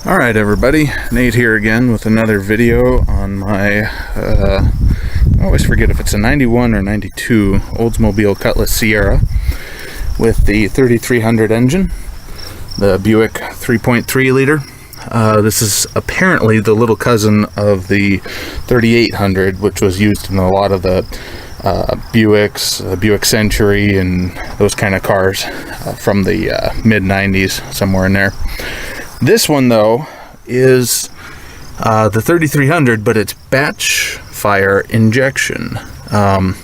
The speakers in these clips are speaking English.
Alright everybody, Nate here again with another video on my, I always forget if it's a 91 or 92 Oldsmobile Cutlass Ciera with the 3300 engine, the Buick 3.3 liter. This is apparently the little cousin of the 3800, which was used in a lot of the Buicks, Buick Century and those kind of cars from the mid-90s, somewhere in there. This one, though, is the 3300, but it's batch fire injection,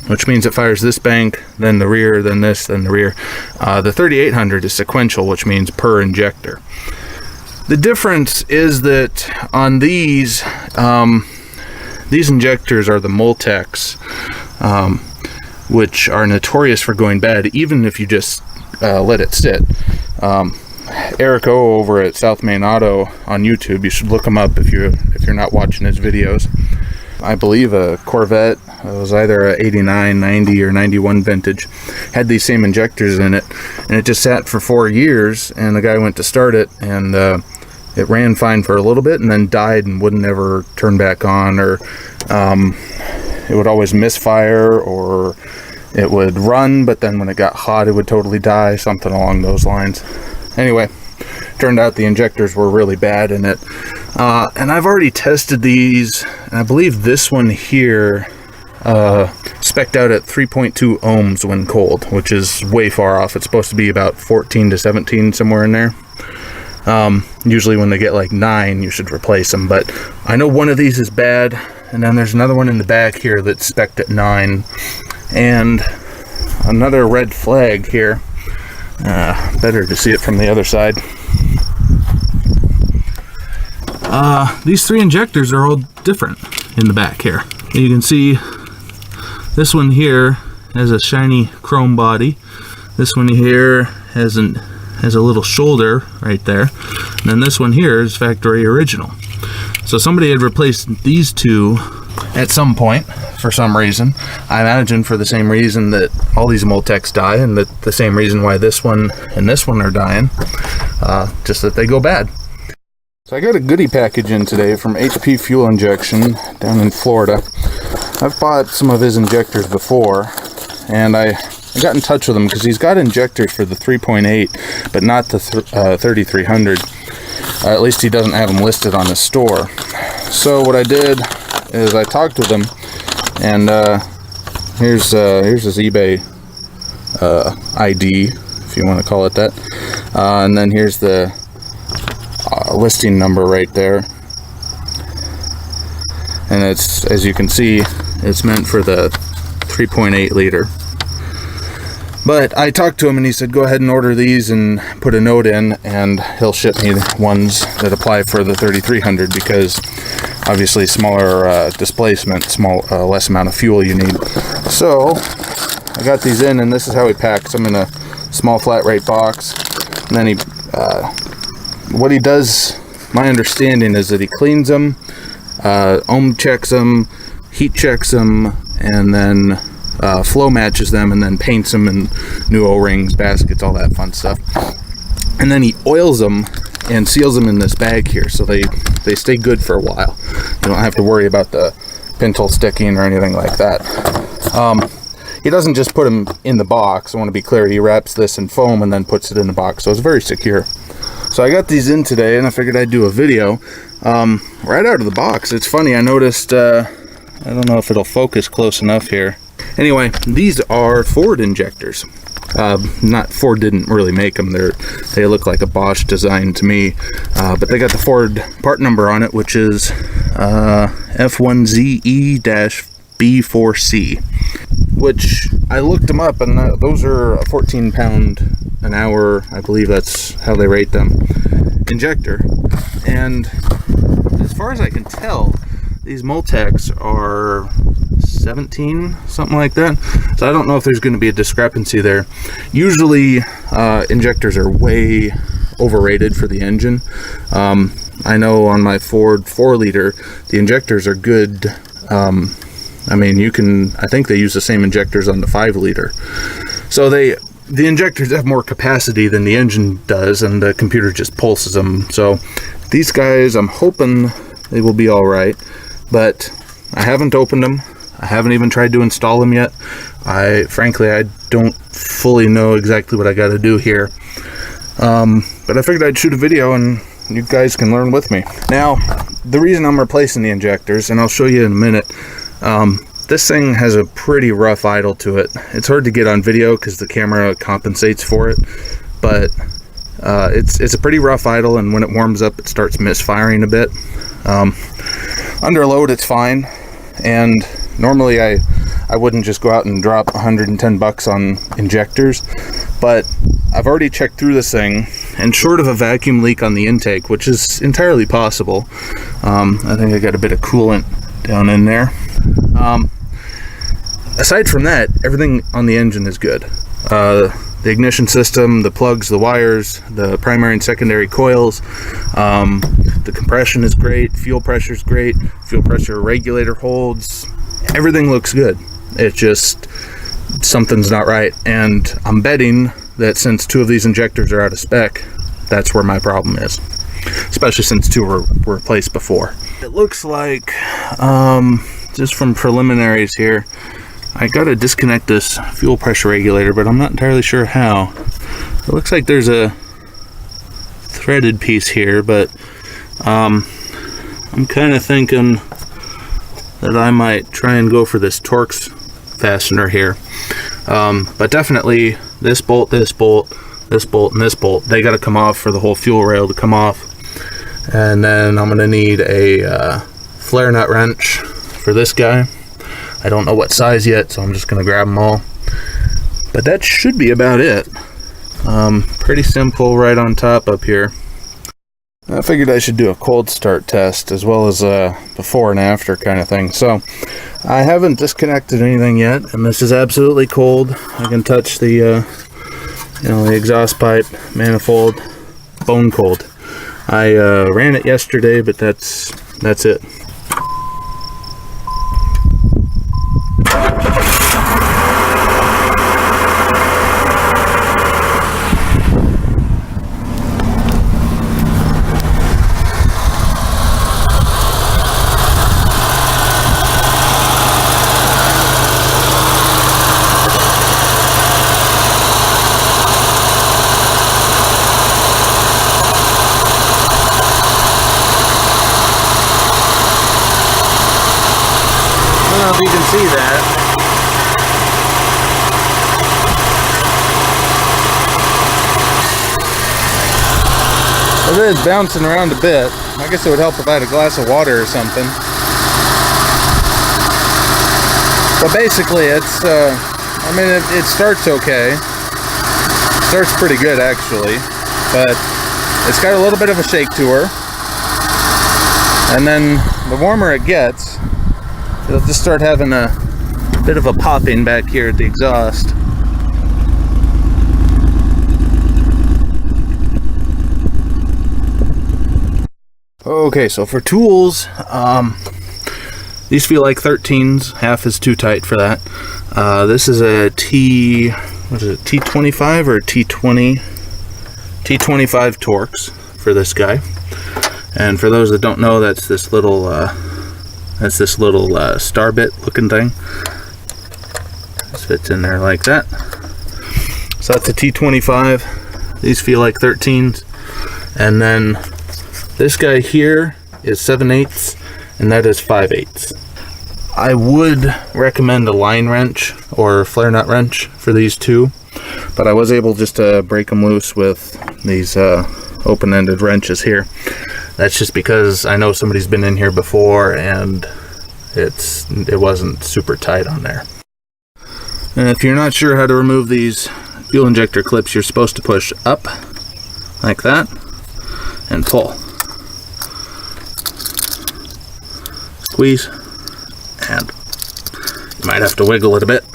which means it fires this bank, then the rear, then this, then the rear. The 3800 is sequential, which means per injector. The difference is that on these injectors are the Multex, which are notorious for going bad, even if you just let it sit. Eric O over at South Main Auto on YouTube, you should look him up if you're not watching his videos. I believe a Corvette, it was either a 89, 90 or 91 vintage, had these same injectors in it, and it just sat for 4 years, and the guy went to start it, and it ran fine for a little bit and then died and wouldn't ever turn back on, or it would always misfire, or it would run, but then when it got hot it would totally die, something along those lines. Anyway, turned out the injectors were really bad in it. And I've already tested these, and I believe this one here spec'd out at 3.2 ohms when cold, which is way far off. It's supposed to be about 14 to 17, somewhere in there. Usually when they get like 9, you should replace them, but I know one of these is bad, and then there's another one in the back here that's spec'd at 9. And another red flag here. Better to see it from the other side. These 3 injectors are all different in the back here. You can see this one here has a shiny chrome body. This one here has a little shoulder right there. And then this one here is factory original. So somebody had replaced these two at some point for some reason. I imagine for the same reason that all these Multex die, and that the same reason why this one and this one are dying, just that they go bad. So I got a goodie package in today from HP Fuel Injection down in Florida. I've bought some of his injectors before, and I got in touch with him because he's got injectors for the 3.8 but not the 3300. At least he doesn't have them listed on his store. So what I did is I talked with him, and here's his eBay ID, if you want to call it that, and then here's the listing number right there, and it's, as you can see, it's meant for the 3.8 liter. But I talked to him and he said go ahead and order these and put a note in, and he'll ship me ones that apply for the 3300, because obviously smaller displacement, less amount of fuel you need. So I got these in, and this is how he packs them, in a small flat rate box. And then what he does, my understanding is that he cleans them, ohm checks them, heat checks them, and then flow matches them, and then paints them in new O-rings, baskets, all that fun stuff. And then he oils them and seals them in this bag here, so they stay good for a while. You don't have to worry about the pintle sticking or anything like that. He doesn't just put them in the box. I want to be clear, he wraps this in foam and then puts it in the box, so it's very secure. So I got these in today, and I figured I'd do a video right out of the box. It's funny, I noticed, I don't know if it'll focus close enough here. Anyway, these are Ford injectors. Ford didn't really make them. They look like a Bosch design to me, but they got the Ford part number on it, which is F1ZE-B4C, which I looked them up, and those are a 14 pound an hour, I believe that's how they rate them, injector. And as far as I can tell, these Multex are 17, something like that. So I don't know if there's going to be a discrepancy there. Usually injectors are way overrated for the engine. I know on my Ford 4-liter, the injectors are good. I mean, I think they use the same injectors on the 5-liter. So the injectors have more capacity than the engine does, and the computer just pulses them. So These guys, I'm hoping they will be all right, but I haven't opened them. I haven't even tried to install them yet. Frankly, I don't fully know exactly what I got to do here. But I figured I'd shoot a video and you guys can learn with me. Now, the reason I'm replacing the injectors, and I'll show you in a minute, this thing has a pretty rough idle to it. It's hard to get on video because the camera compensates for it, but it's a pretty rough idle, and when it warms up, it starts misfiring a bit. Under load, it's fine, and normally I wouldn't just go out and drop $110 on injectors, but I've already checked through this thing, and short of a vacuum leak on the intake, which is entirely possible, I think I got a bit of coolant down in there. Aside from that, everything on the engine is good. The ignition system, the plugs, the wires, the primary and secondary coils, the compression is great, fuel pressure is great, fuel pressure regulator holds, everything looks good. It's just something's not right, and I'm betting that since 2 of these injectors are out of spec, that's where my problem is, especially since 2 were replaced before. It looks like, just from preliminaries here, I gotta disconnect this fuel pressure regulator, but I'm not entirely sure how. It looks like there's a threaded piece here, but I'm kind of thinking that I might try and go for this Torx fastener here. But definitely this bolt, this bolt, this bolt, and this bolt, they gotta come off for the whole fuel rail to come off. And then I'm gonna need a flare nut wrench for this guy. I don't know what size yet, so I'm just gonna grab them all. But that should be about it. Pretty simple right on top up here. I figured I should do a cold start test as well as a before and after kind of thing. So I haven't disconnected anything yet, and this is absolutely cold. I can touch the the exhaust pipe, manifold, bone cold. I ran it yesterday, but that's it. I don't know if you can see that. It is bouncing around a bit. I guess it would help if I had a glass of water or something. But basically it's, I mean, it starts okay. It starts pretty good actually. But it's got a little bit of a shake to her. And then the warmer it gets, it'll just start having a bit of a popping back here at the exhaust. Okay, so for tools, these feel like 13s. Half is too tight for that. This is a T25 or T20? T25 Torx for this guy. And for those that don't know, that's this little star bit looking thing. This fits in there like that. So that's a T25. These feel like 13s. And then this guy here is 7/8, and that is 5/8. I would recommend a line wrench or flare nut wrench for these two, but I was able just to break them loose with these open-ended wrenches here. That's just because I know somebody's been in here before and it wasn't super tight on there. And if you're not sure how to remove these fuel injector clips, you're supposed to push up like that and pull. Squeeze, and you might have to wiggle it a bit.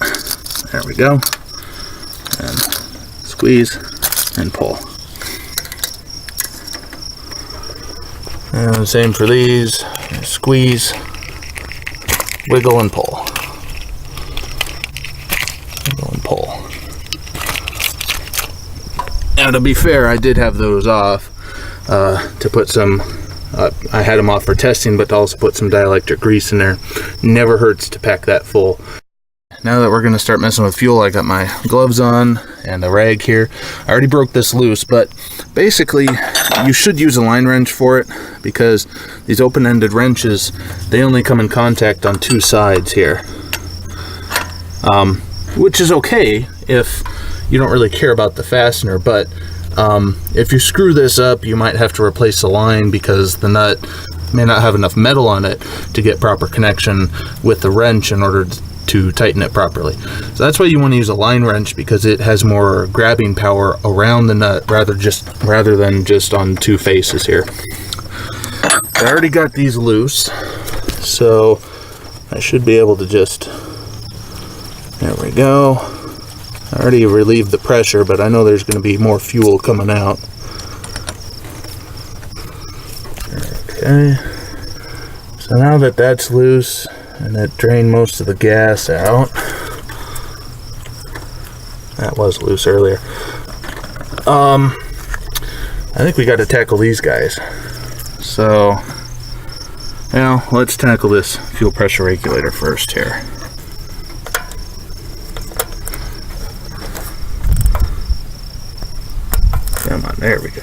There we go. And squeeze and pull. And same for these. Squeeze, wiggle and pull. Wiggle and pull. Now to be fair, I did have those off to put some I had them off for testing, but to also put some dielectric grease in there. Never hurts to pack that full. Now that we're going to start messing with fuel, I got my gloves on and a rag here. I already broke this loose, but basically you should use a line wrench for it, because these open-ended wrenches, they only come in contact on two sides here, which is okay if you don't really care about the fastener. But if you screw this up, you might have to replace the line because the nut may not have enough metal on it to get proper connection with the wrench in order to tighten it properly. So that's why you want to use a line wrench, because it has more grabbing power around the nut rather than just on two faces here. I already got these loose, so I should be able to just, there we go. I already relieved the pressure, but I know there's going to be more fuel coming out. Okay, so now that that's loose and it drained most of the gas out, that was loose earlier, I think we got to tackle these guys. So now let's tackle this fuel pressure regulator first here. Come on, there we go.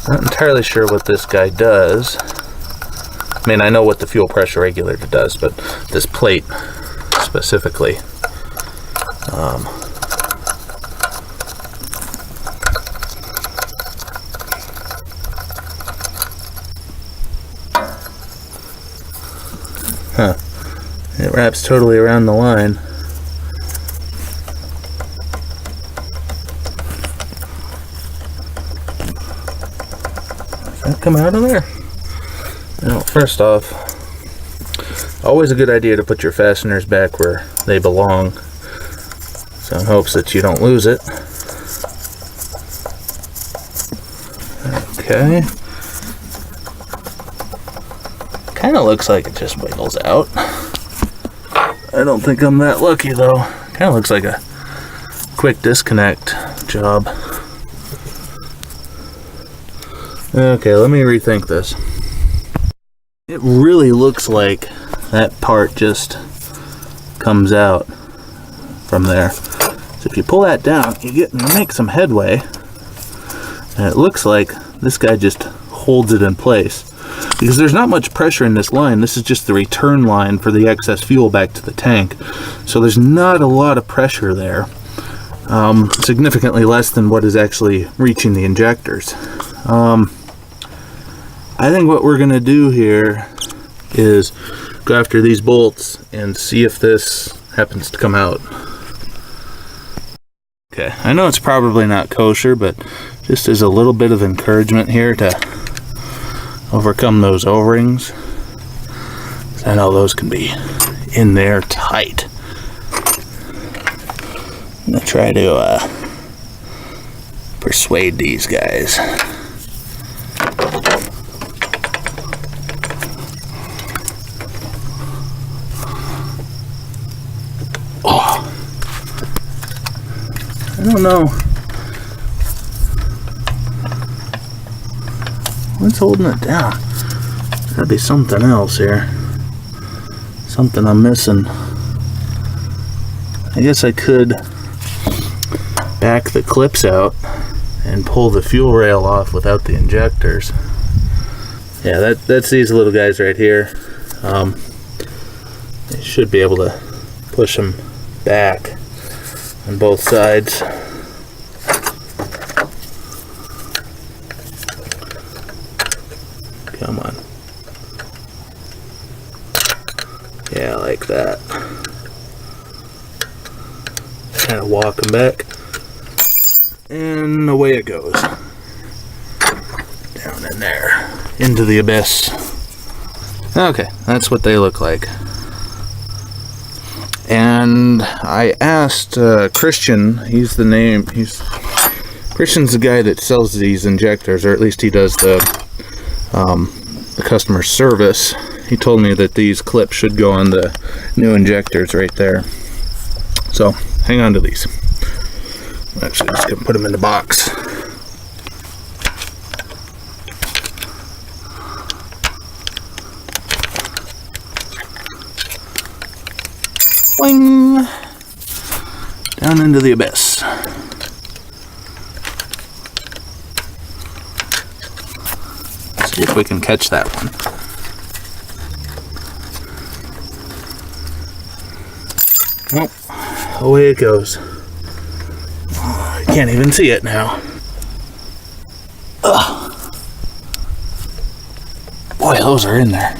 Not entirely sure what this guy does. I mean, I know what the fuel pressure regulator does, but this plate specifically. It wraps totally around the line. Does that come out of there? Now, first off, always a good idea to put your fasteners back where they belong, so in hopes that you don't lose it. Okay. Kind of looks like it just wiggles out. I don't think I'm that lucky though. Kind of looks like a quick disconnect job. Okay, let me rethink this. It really looks like that part just comes out from there. So if you pull that down, you make some headway, and it looks like this guy just holds it in place. Because there's not much pressure in this line. This is just the return line for the excess fuel back to the tank. So there's not a lot of pressure there. Significantly less than what is actually reaching the injectors. I think what we're going to do here is go after these bolts and see if this happens to come out. Okay, I know it's probably not kosher, but just as a little bit of encouragement here to overcome those O-rings. I know those can be in there tight. I'm gonna try to persuade these guys. Oh, I don't know. What's holding it down? There's gotta be something else here. Something I'm missing. I guess I could back the clips out and pull the fuel rail off without the injectors. Yeah, that's these little guys right here. You should be able to push them back on both sides. Come on. Yeah, like that. Kind of walk them back. And away it goes. Down in there. Into the abyss. Okay, that's what they look like. And I asked Christian, Christian's the guy that sells these injectors, or at least he does the customer service. He told me that these clips should go on the new injectors right there. So hang on to these. I'm actually just gonna put them in the box. Boing! Down into the abyss. Let's see if we can catch that one. Well, away it goes. I can't even see it now. Ugh. Boy, those are in there.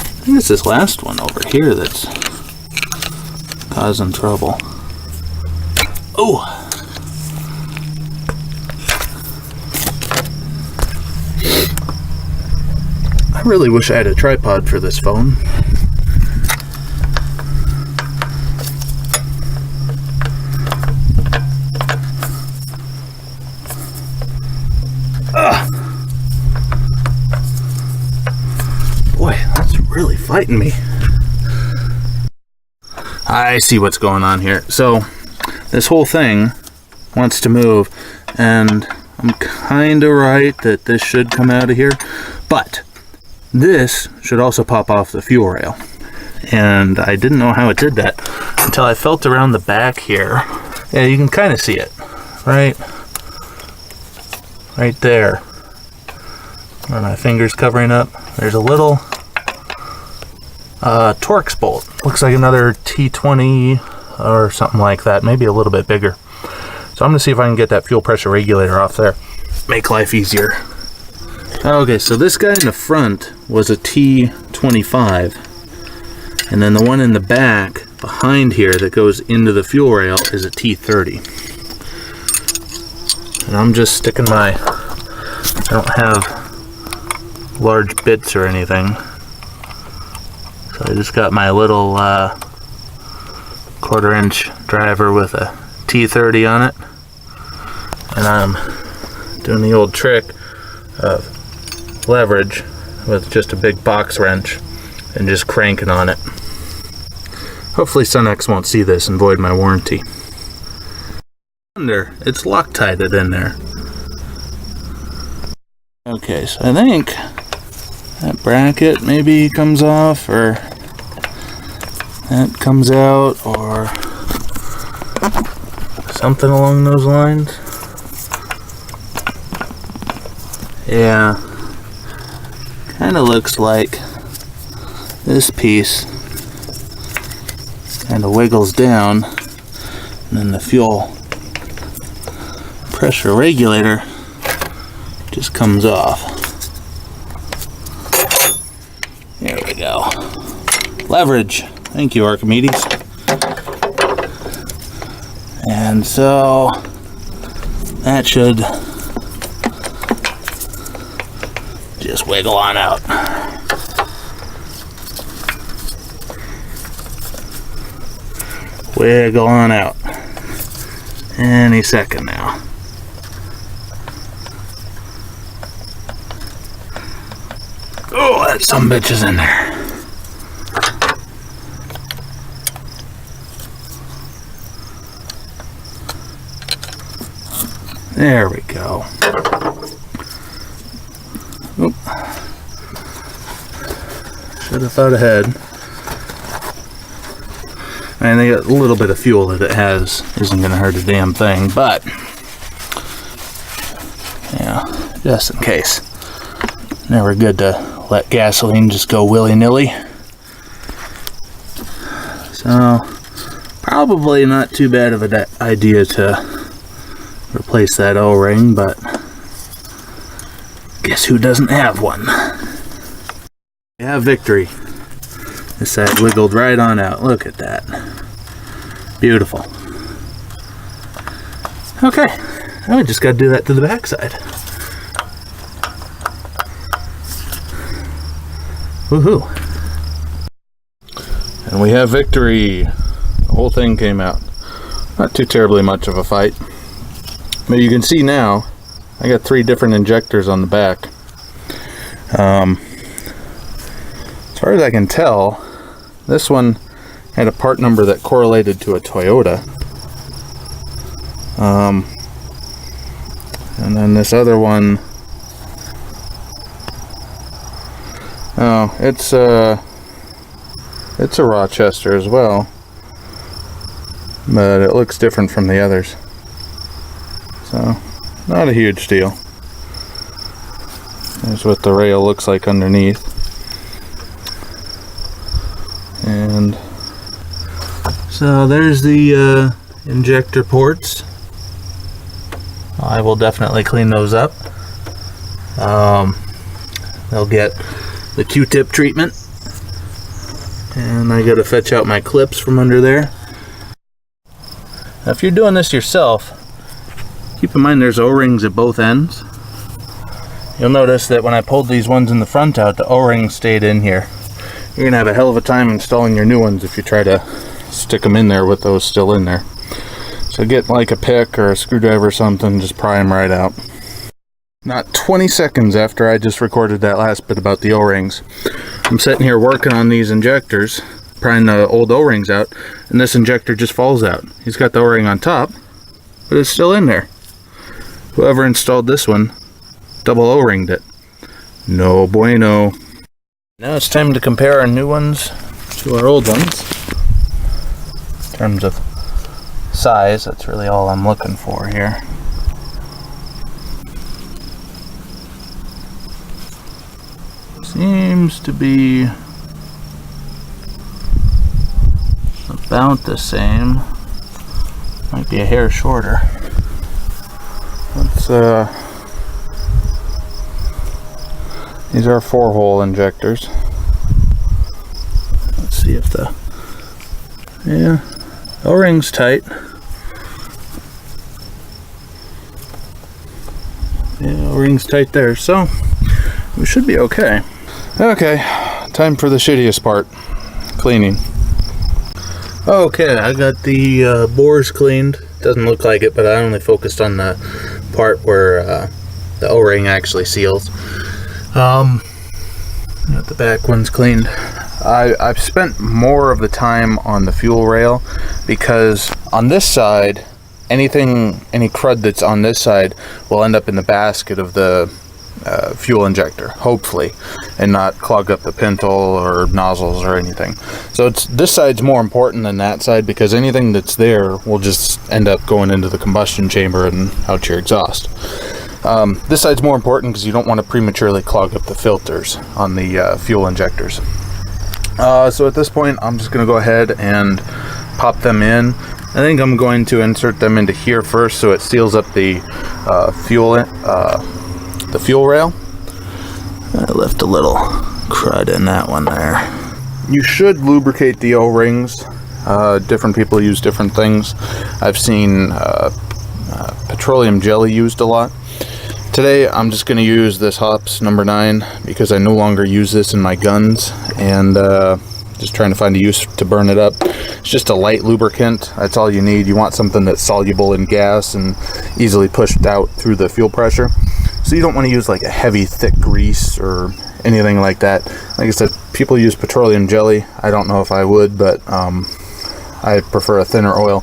I think it's this last one over here that's causing trouble. Oh! I really wish I had a tripod for this phone. Boy, that's really fighting me. I see what's going on here. So, this whole thing wants to move, and I'm kind of right that this should come out of here, but this should also pop off the fuel rail. And I didn't know how it did that until I felt around the back here. Yeah, you can kind of see it, right there. Where my finger's covering up, there's a little Torx bolt. Looks like another T20 or something like that, maybe a little bit bigger. So I'm gonna see if I can get that fuel pressure regulator off there. Make life easier. Okay, so this guy in the front was a T25, and then the one in the back behind here that goes into the fuel rail is a T30. And I'm just sticking my, I don't have large bits or anything, so I just got my little 1/4 inch driver with a T30 on it, and I'm doing the old trick of leverage with just a big box wrench and just cranking on it. Hopefully Sunex won't see this and void my warranty. It's Loctited in there. Okay, so I think that bracket maybe comes off, or that comes out, or something along those lines. Yeah, kind of looks like this piece kind of wiggles down, and then the fuel pressure regulator just comes off. There we go. Leverage. Thank you, Archimedes. And so that should just wiggle on out. Wiggle on out. Any second now. Oh, that sumbitch is in there. There we go. Oop. Should have thought ahead. And they got a little bit of fuel that it has isn't going to hurt a damn thing, but yeah, just in case. Never good to let gasoline just go willy-nilly. So probably not too bad of an idea to replace that O-ring, but guess who doesn't have one? We have victory. This side wiggled right on out. Look at that. Beautiful. Okay, now we just got to do that to the back side. Woohoo! And we have victory. The whole thing came out. Not too terribly much of a fight. But you can see now, I got 3 different injectors on the back. As far as I can tell, this one had a part number that correlated to a Toyota. And then this other one, oh, it's a Rochester as well, but it looks different from the others, so not a huge deal. Here's what the rail looks like underneath. And so there's the injector ports. I will definitely clean those up. They'll get the Q-tip treatment, and I gotta fetch out my clips from under there. Now, if you're doing this yourself, keep in mind there's O-rings at both ends. You'll notice that when I pulled these ones in the front out, the O-rings stayed in here. You're gonna have a hell of a time installing your new ones if you try to stick them in there with those still in there. So get like a pick or a screwdriver or something, just pry them right out. Not 20 seconds after I just recorded that last bit about the O-rings, I'm sitting here working on these injectors, prying the old O-rings out, and this injector just falls out. He's got the O-ring on top, but it's still in there. Whoever installed this one double O-ringed it. No bueno. Now it's time to compare our new ones to our old ones. In terms of size, that's really all I'm looking for here. Seems to be about the same. Might be a hair shorter. Let's these are 4-hole injectors. Let's see if the O-ring's tight. Yeah, O-ring's tight there, so we should be okay. Okay, time for the shittiest part, cleaning. Okay, I got the bores cleaned. Doesn't look like it, but I only focused on the part where the O-ring actually seals. Got the back ones cleaned. I've spent more of the time on the fuel rail because on this side, any crud that's on this side will end up in the basket of the fuel injector, hopefully, and not clog up the pintle or nozzles or anything. So this side's more important than that side because anything that's there will just end up going into the combustion chamber and out your exhaust. This side's more important because you don't want to prematurely clog up the filters on the fuel injectors. So at this point, I'm just going to go ahead and pop them in. I think I'm going to insert them into here first so it seals up the fuel rail. I left a little crud in that one there. You should lubricate the O-rings. Different people use different things. I've seen petroleum jelly used a lot. Today I'm just going to use this Hops number 9 because I no longer use this in my guns, and just trying to find a use to burn it up. It's just a light lubricant. That's all you need. You want something that's soluble in gas and easily pushed out through the fuel pressure. So you don't want to use like a heavy thick grease or anything like that. Like I said, people use petroleum jelly. I don't know if I would, but I prefer a thinner oil.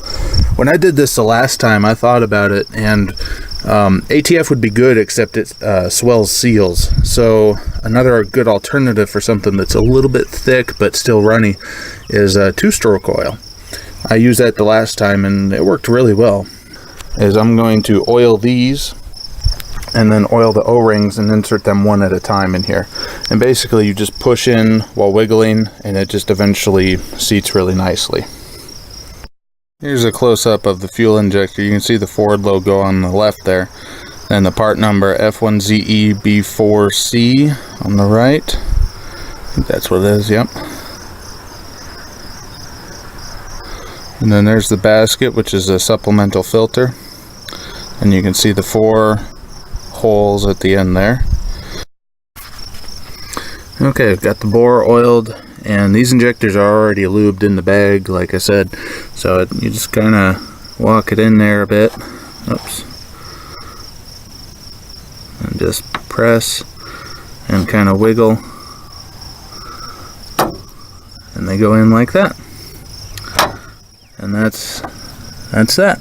When I did this the last time, I thought about it, and ATF would be good, except it swells seals. So another good alternative for something that's a little bit thick but still runny is a 2-stroke oil. I used that the last time and it worked really well. I'm going to oil these and then oil the O-rings and insert them one at a time in here. And basically you just push in while wiggling and it just eventually seats really nicely. Here's a close-up of the fuel injector. You can see the Ford logo on the left there. And the part number F1ZEB4C on the right. I think that's what it is, yep. And then there's the basket, which is a supplemental filter. And you can see the 4 holes at the end there. Okay, I've got the bore oiled, and these injectors are already lubed in the bag, like I said. So you just kind of walk it in there a bit. Oops. And just press and kind of wiggle. And they go in like that. And that's that.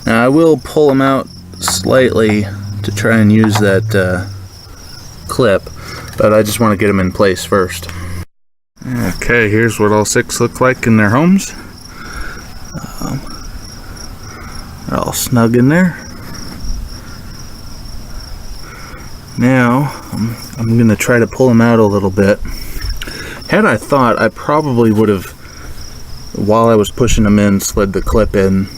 Now I will pull them out slightly to try and use that clip, but I just want to get them in place first. Okay, here's what all 6 look like in their homes. They're all snug in there. Now I'm going to try to pull them out a little bit. Had I thought, I probably would have, while I was pushing them in, slid the clip in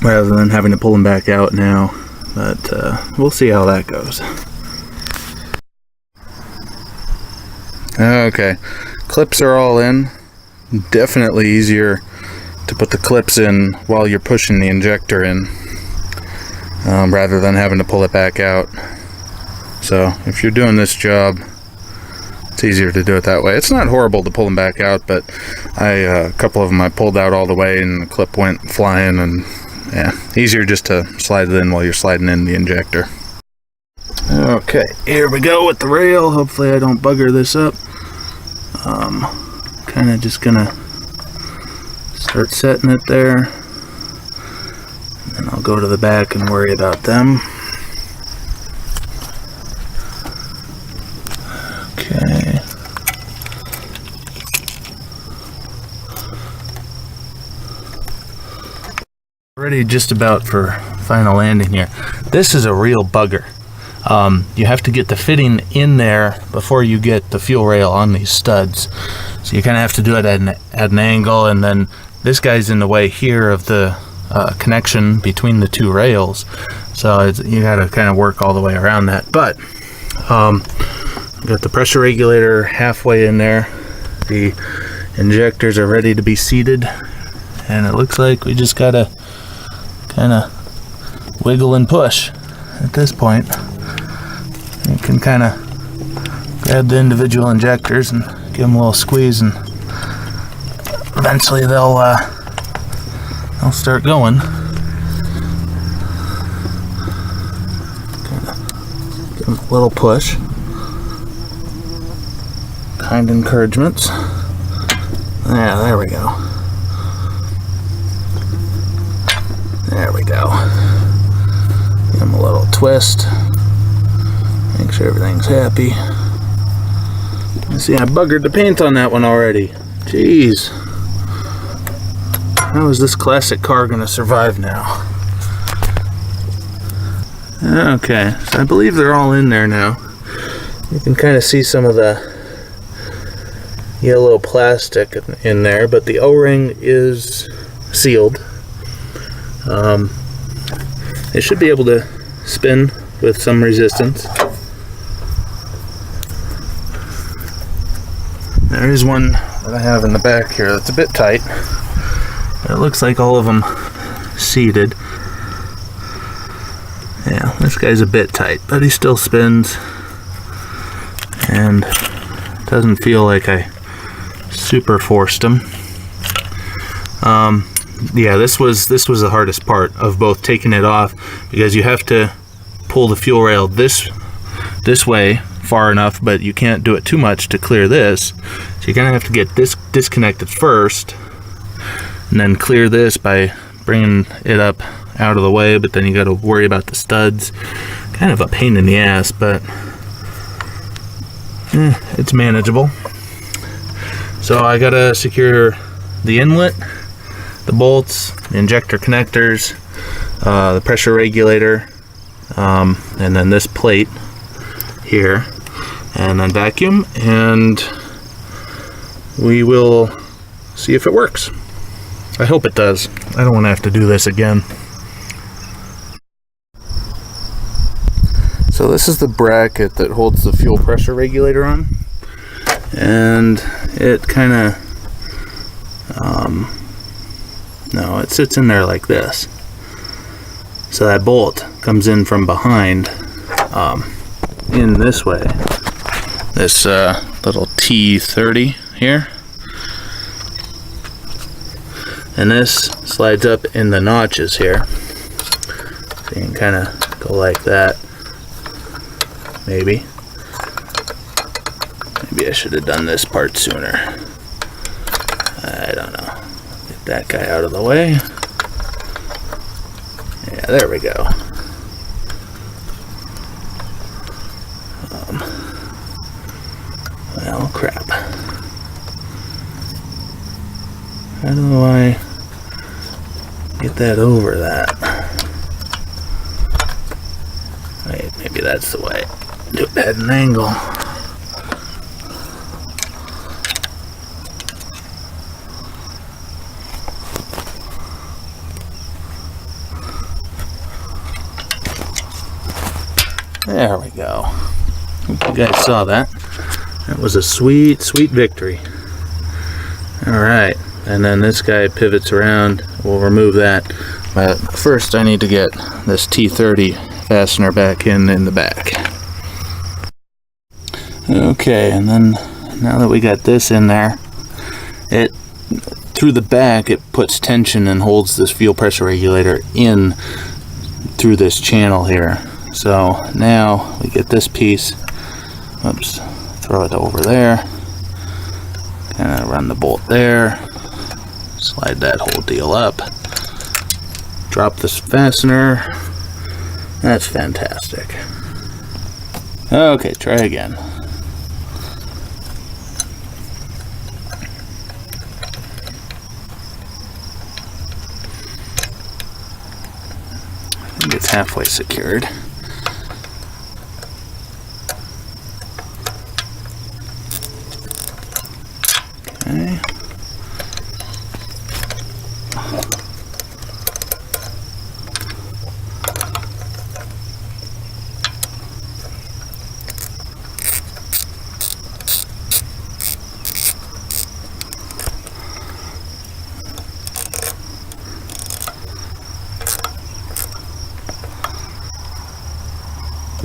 rather than having to pull them back out now. But we'll see how that goes. Okay, clips are all in. Definitely easier to put the clips in while you're pushing the injector in, rather than having to pull it back out. So if you're doing this job, it's easier to do it that way. It's not horrible to pull them back out, but a couple of them I pulled out all the way and the clip went flying, and yeah, easier just to slide it in while you're sliding in the injector. Okay, here we go with the rail. Hopefully I don't bugger this up. Kind of just gonna start setting it there, and then I'll go to the back and worry about them. Okay. Ready just about for final landing here. This is a real bugger. You have to get the fitting in there before you get the fuel rail on these studs. So you kind of have to do it at an angle, and then this guy's in the way here of the connection between the 2 rails. So you got to kind of work all the way around that. But got the pressure regulator halfway in there. The injectors are ready to be seated, and it looks like we just got to kind of wiggle and push at this point. You can kind of grab the individual injectors and give them a little squeeze, and eventually they'll start going. Kind of give them a little push. Kind encouragements. Yeah, there we go. There we go. Give them a little twist. Make sure everything's happy. See, I buggered the paint on that one already. Jeez. How is this classic car gonna survive now? Okay, so I believe they're all in there now. You can kind of see some of the yellow plastic in there, but the O-ring is sealed. It should be able to spin with some resistance. There is one that I have in the back here that's a bit tight. It looks like all of them seated. Yeah, this guy's a bit tight, but he still spins, and doesn't feel like I super forced him. Yeah, this was the hardest part of both taking it off, because you have to pull the fuel rail this way far enough, but you can't do it too much to clear this. So you're gonna have to get this disconnected first, and then clear this by bringing it up out of the way, but then you got to worry about the studs. Kind of a pain in the ass, but it's manageable. So I gotta secure the inlet, the bolts, the injector connectors, the pressure regulator, and then this plate here, and then vacuum, and we will see if it works. I hope it does. I don't want to have to do this again. So this is the bracket that holds the fuel pressure regulator on, and it kind of no, it sits in there like this. So that bolt comes in from behind, in this way. This little T30 here, and this slides up in the notches here. So you can kind of go like that. Maybe I should have done this part sooner. I don't know. that guy out of the way. Yeah, there we go. Well, crap. How do I get that over that? Wait, maybe that's the way. Do it at an angle. There we go. Hope you guys saw that. That was a sweet, sweet victory. Alright, and then this guy pivots around. We'll remove that. But first I need to get this T30 fastener back in the back. Okay, and then now that we got this in there, it through the back it puts tension and holds this fuel pressure regulator in through this channel here. So now we get this piece, oops, throw it over there, kind of run the bolt there, slide that whole deal up, drop this fastener. That's fantastic. Okay, try again. I think it's halfway secured. Okay.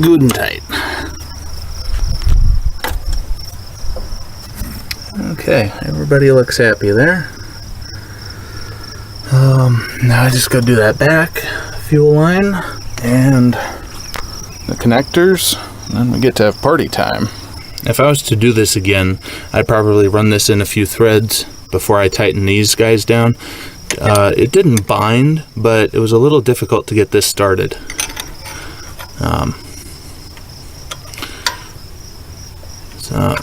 Good and tight. Okay, everybody looks happy there. Now I just go do that back fuel line and the connectors, and then we get to have party time. If I was to do this again, I'd probably run this in a few threads before I tighten these guys down. It didn't bind, but it was a little difficult to get this started. So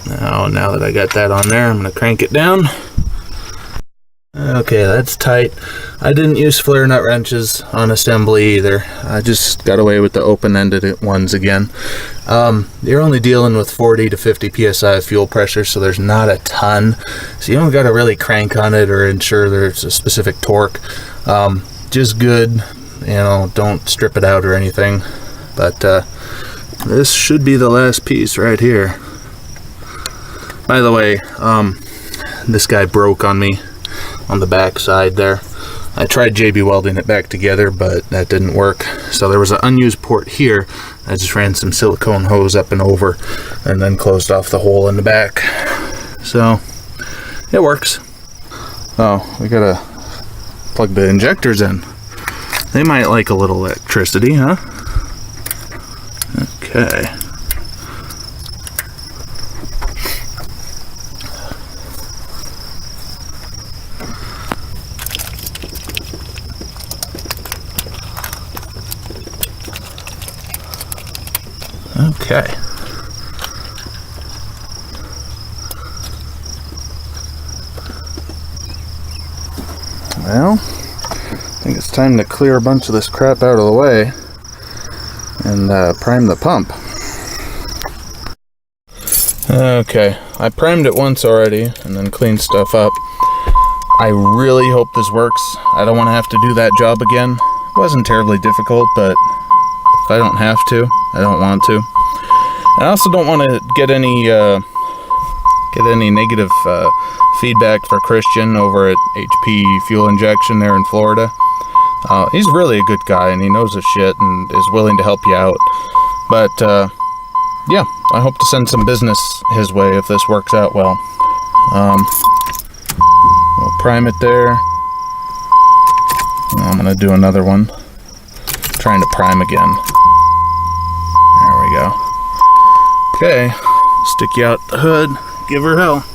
now that I got that on there, I'm going to crank it down. Okay, that's tight. I didn't use flare nut wrenches on assembly either. I just got away with the open-ended ones again. You're only dealing with 40 to 50 psi of fuel pressure, so there's not a ton. So you don't got to really crank on it or ensure there's a specific torque. Just good, you know, don't strip it out or anything. But this should be the last piece right here. By the way, this guy broke on me on the back side there. I tried JB welding it back together, but that didn't work. So there was an unused port here. I just ran some silicone hose up and over and then closed off the hole in the back. So it works. Oh, we gotta plug the injectors in. They might like a little electricity, huh? Okay. Okay. Well, I think it's time to clear a bunch of this crap out of the way and prime the pump. Okay, I primed it once already and then cleaned stuff up. I really hope this works. I don't want to have to do that job again. It wasn't terribly difficult, but if I don't have to, I don't want to. I also don't want to get any negative feedback for Christian over at HP Fuel Injection there in Florida. He's really a good guy and he knows his shit and is willing to help you out. But yeah, I hope to send some business his way if this works out well. We'll prime it there. I'm gonna do another one. Trying to prime again. There we go. Okay, stick you out the hood, give her hell.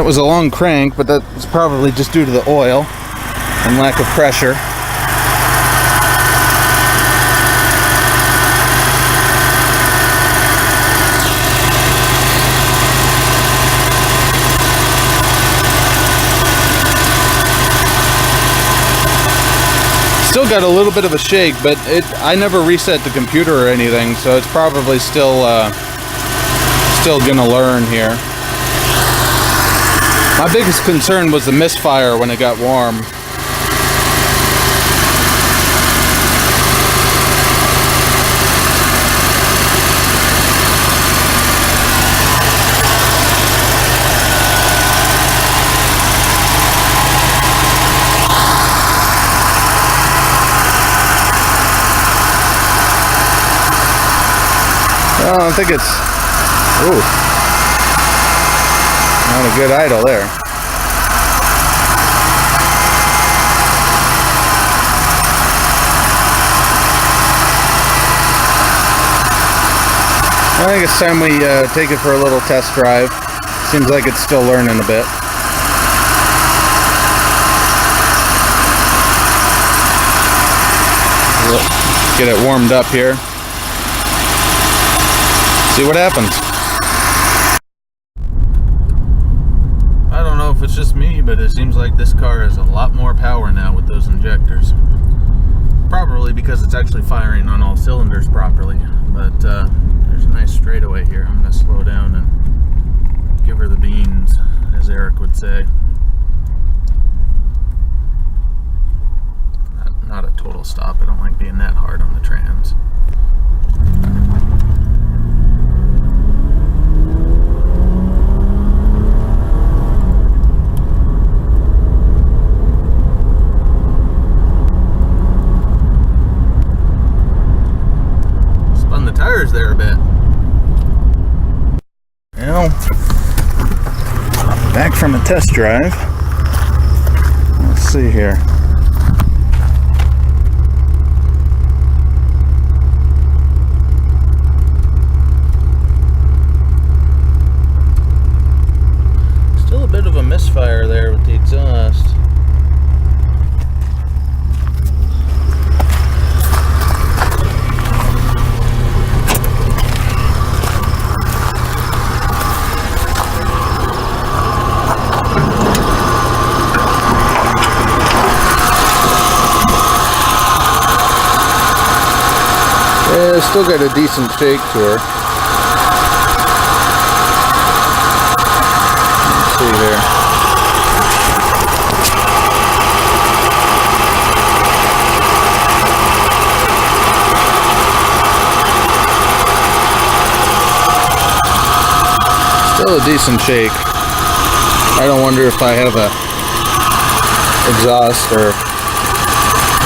That was a long crank, but that's probably just due to the oil and lack of pressure. Still got a little bit of a shake, but I never reset the computer or anything, so it's probably still gonna learn here. My biggest concern was the misfire when it got warm. I don't think it's, ooh, not a good idle there. I think it's time we take it for a little test drive. Seems like it's still learning a bit. Get it warmed up here. See what happens. I don't know if it's just me, but it seems like this car has a lot more power now with those injectors. Probably because it's actually firing on all cylinders properly. But there's a nice straightaway here. I'm going to slow down and give her the beans, as Eric would say. Not a total stop. I don't like being that hard on the trans. There a bit. Well, back from a test drive. Let's see here. Still a bit of a misfire there with the exhaust. Yeah, still got a decent shake to her. Let's see here. Still a decent shake. I don't wonder if I have a exhaust or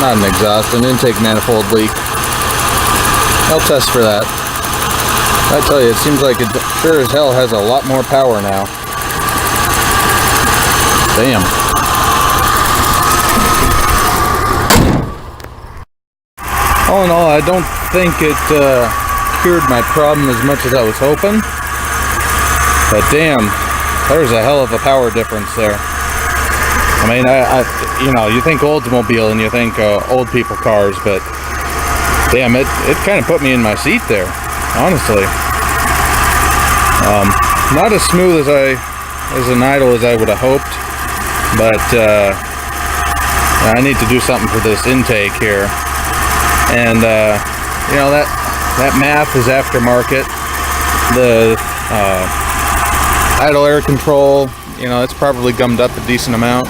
not an exhaust, an intake manifold leak. I'll test for that. I tell you, it seems like it sure as hell has a lot more power now. Damn. All in all, I don't think it cured my problem as much as I was hoping. But damn, there's a hell of a power difference there. I mean, you know, you think Oldsmobile and you think old people cars, but damn, it kind of put me in my seat there, honestly. Not as smooth as an idle as I would have hoped, but I need to do something for this intake here. And you know, that math is aftermarket. The idle air control, you know, it's probably gummed up a decent amount.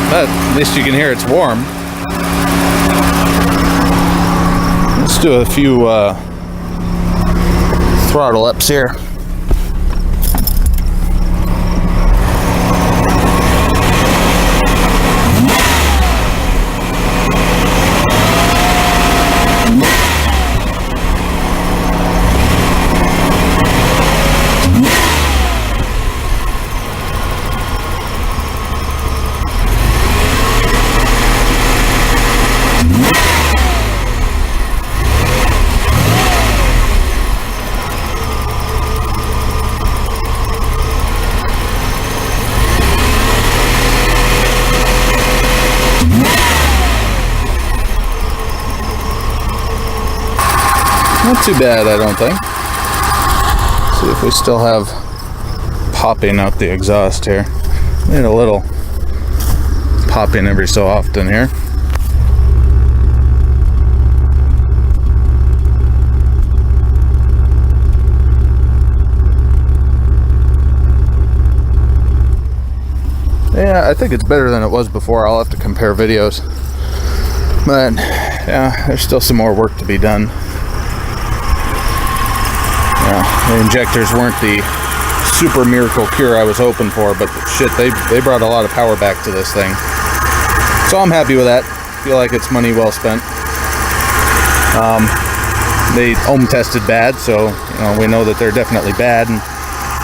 But at least you can hear it's warm. Let's do a few throttle ups here. Not too bad, I don't think. See if we still have popping out the exhaust here. Need a little popping every so often here. Yeah, I think it's better than it was before. I'll have to compare videos. But, yeah, there's still some more work to be done. Yeah, the injectors weren't the super miracle cure I was hoping for, but shit, they brought a lot of power back to this thing. So I'm happy with that. Feel like it's money well spent. They ohm tested bad, so we know that they're definitely bad, and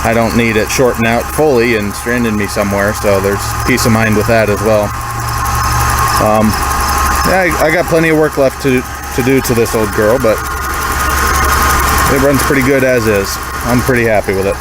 I don't need it shorting out fully and stranding me somewhere, so there's peace of mind with that as well. Yeah, I got plenty of work left to do to this old girl, but it runs pretty good as is. I'm pretty happy with it.